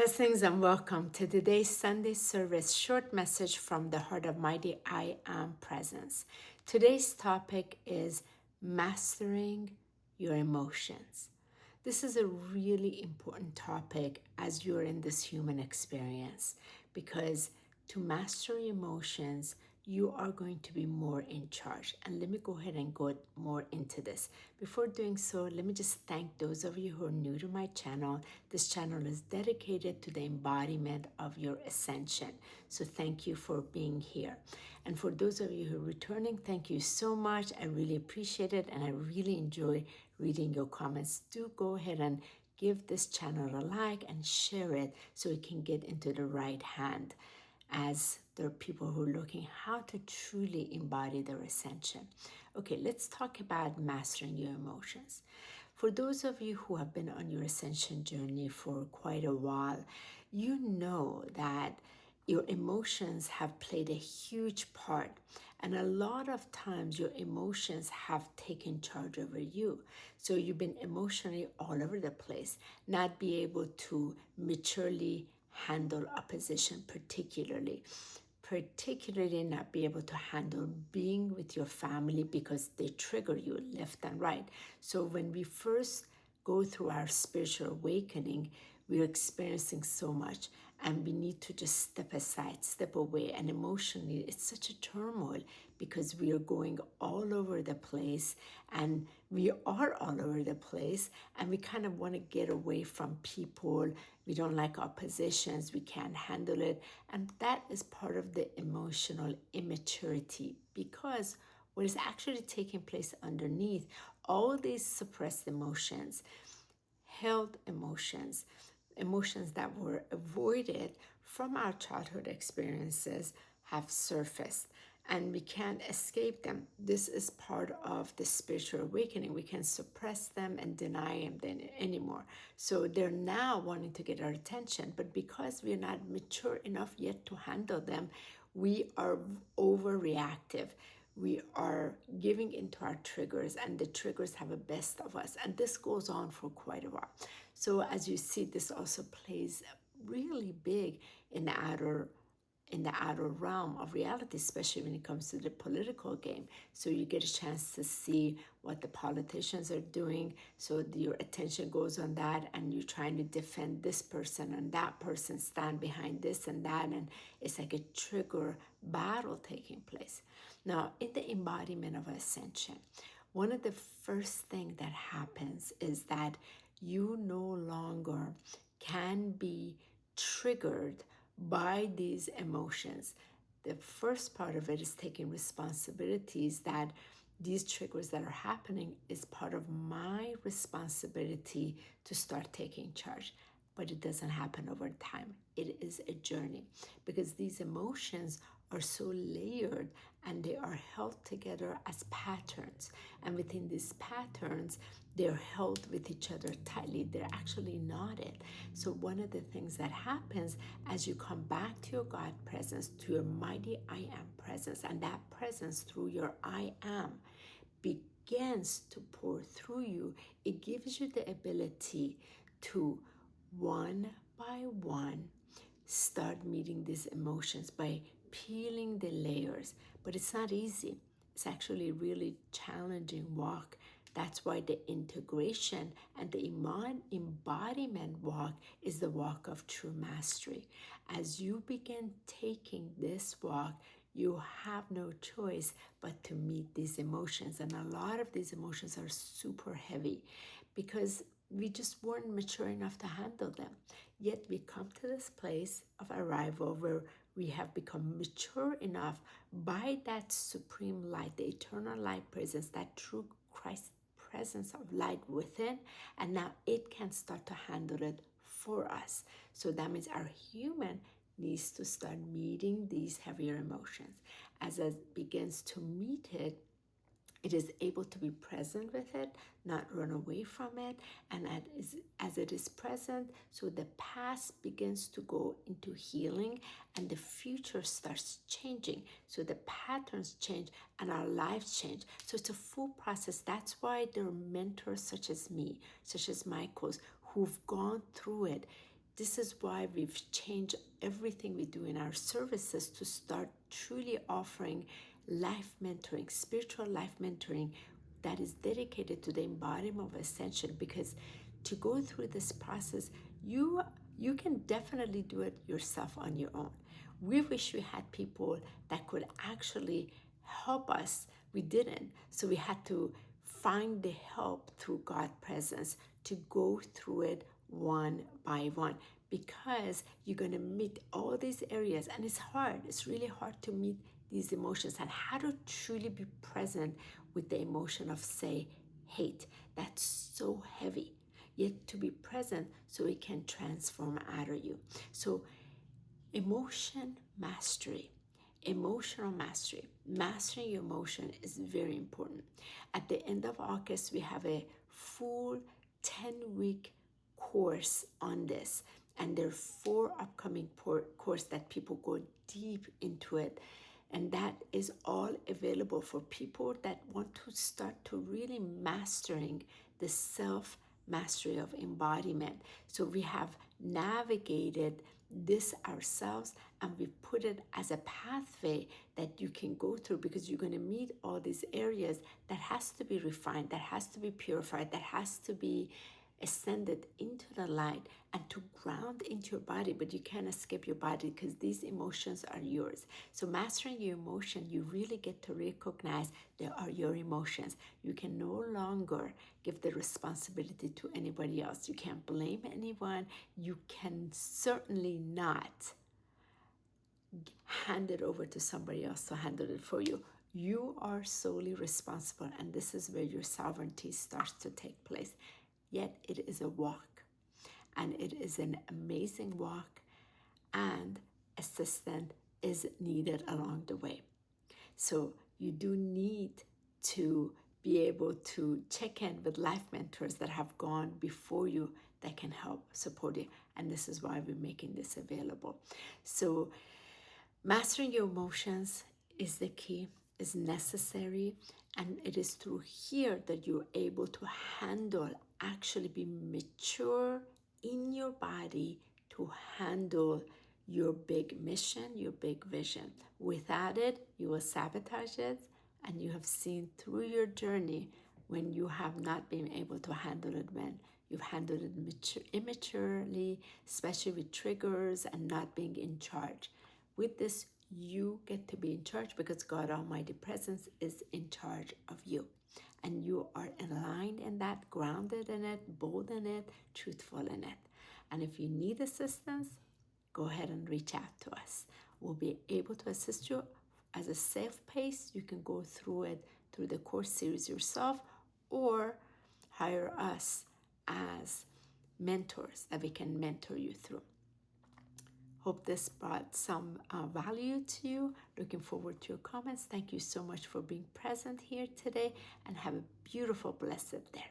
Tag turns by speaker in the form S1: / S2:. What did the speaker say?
S1: Blessings and welcome to today's Sunday service short message from the Heart of Mighty I Am Presence. Today's topic is mastering your emotions. This is a really important topic as you're in this human experience because to master emotions, you are going to be more in charge. And let me go ahead and go more into this. Before doing so, let me just thank those of you who are new to my channel. This channel is dedicated to the embodiment of your ascension. So thank you for being here. And for those of you who are returning, thank you so much. I really appreciate it and I really enjoy reading your comments. Do go ahead and give this channel a like and share it so it can get into the right hand, as there are people who are looking how to truly embody their ascension. Okay, let's talk about mastering your emotions. For those of you who have been on your ascension journey for quite a while, you know that your emotions have played a huge part. And a lot of times your emotions have taken charge over you. So you've been emotionally all over the place, not be able to maturely handle opposition, particularly not be able to handle being with your family because they trigger you left and right. So when we first go through our spiritual awakening, we're experiencing so much and we need to just step aside, step away. And emotionally, it's such a turmoil because we are going all over the place and we are all over the place and we kind of want to get away from people. We don't like oppositions. We can't handle it. And that is part of the emotional immaturity because what is actually taking place underneath all these suppressed emotions, held emotions, emotions that were avoided from our childhood experiences have surfaced and we can't escape them. This is part of the spiritual awakening. We can suppress them and deny them anymore. So they're now wanting to get our attention, but because we're not mature enough yet to handle them, we are overreactive. We are giving into our triggers and the triggers have a best of us. And this goes on for quite a while. So as you see, this also plays really big in the outer realm of reality, especially when it comes to the political game. So you get a chance to see what the politicians are doing. So your attention goes on that and you're trying to defend this person and that person, stand behind this and that. And it's like a trigger battle taking place. Now, in the embodiment of ascension, one of the first things that happens is that you no longer can be triggered by these emotions. The first part of it is taking responsibilities that these triggers that are happening is part of my responsibility to start taking charge. But it doesn't happen over time. It is a journey because these emotions are so layered and they are held together as patterns. And within these patterns, they're held with each other tightly. They're actually knotted. So one of the things that happens as you come back to your God presence, to your mighty I am presence, and that presence through your I am begins to pour through you, it gives you the ability to one by one start meeting these emotions by peeling the layers. But it's not easy. It's actually a really challenging walk. That's why the integration and the embodiment walk is the walk of true mastery. As you begin taking this walk, you have no choice but to meet these emotions. And a lot of these emotions are super heavy because we just weren't mature enough to handle them. Yet we come to this place of arrival where we have become mature enough by that supreme light, the eternal light presence, that true Christ presence of light within, and now it can start to handle it for us. So that means our human needs to start meeting these heavier emotions. As it begins to meet it, it is able to be present with it, not run away from it. And as it is present, so the past begins to go into healing and the future starts changing. So the patterns change and our lives change. So it's a full process. That's why there are mentors such as me, such as Michael's, who've gone through it. This is why we've changed everything we do in our services to start truly offering life mentoring, spiritual life mentoring that is dedicated to the embodiment of ascension. Because to go through this process, you can definitely do it yourself on your own. We wish we had people that could actually help us. We didn't. So we had to find the help through God's presence to go through it one by one, because you're going to meet all these areas, and it's hard. It's really hard to meet these emotions and how to truly be present with the emotion of, say, hate. That's so heavy. Yet to be present so it can transform out of you. So emotion mastery, emotional mastery, mastering your emotion is very important. At the end of August, we have a full 10-week course on this, and there are 4 upcoming courses that people go deep into it, and that is all available for people that want to start to really mastering the self mastery of embodiment. So we have navigated this ourselves, and we put it as a pathway that you can go through, because you're going to meet all these areas that has to be refined, that has to be purified, that has to be ascended into the light and to ground into your body. But you can't escape your body because these emotions are yours. So mastering your emotion, you really get to recognize they are your emotions. You can no longer give the responsibility to anybody else. You can't blame anyone. You can certainly not hand it over to somebody else to handle it for you. You are solely responsible, and this is where your sovereignty starts to take place. Yet it is a walk, and it is an amazing walk, and assistance is needed along the way. So you do need to be able to check in with life mentors that have gone before you that can help support you, and this is why we're making this available. So mastering your emotions is the key, is necessary, and it is through here that you're able to handle, actually be mature in your body to handle your big mission, your big vision. Without it, you will sabotage it, and you have seen through your journey when you have not been able to handle it, when you've handled it immaturely, especially with triggers and not being in charge. With this, you get to be in charge because God Almighty Presence is in charge of you. And you are aligned in that, grounded in it, bold in it, truthful in it. And if you need assistance, go ahead and reach out to us. We'll be able to assist you as a safe pace. You can go through it through the course series yourself, or hire us as mentors that we can mentor you through. Hope this brought some value to you. Looking forward to your comments. Thank you so much for being present here today, and have a beautiful, blessed day.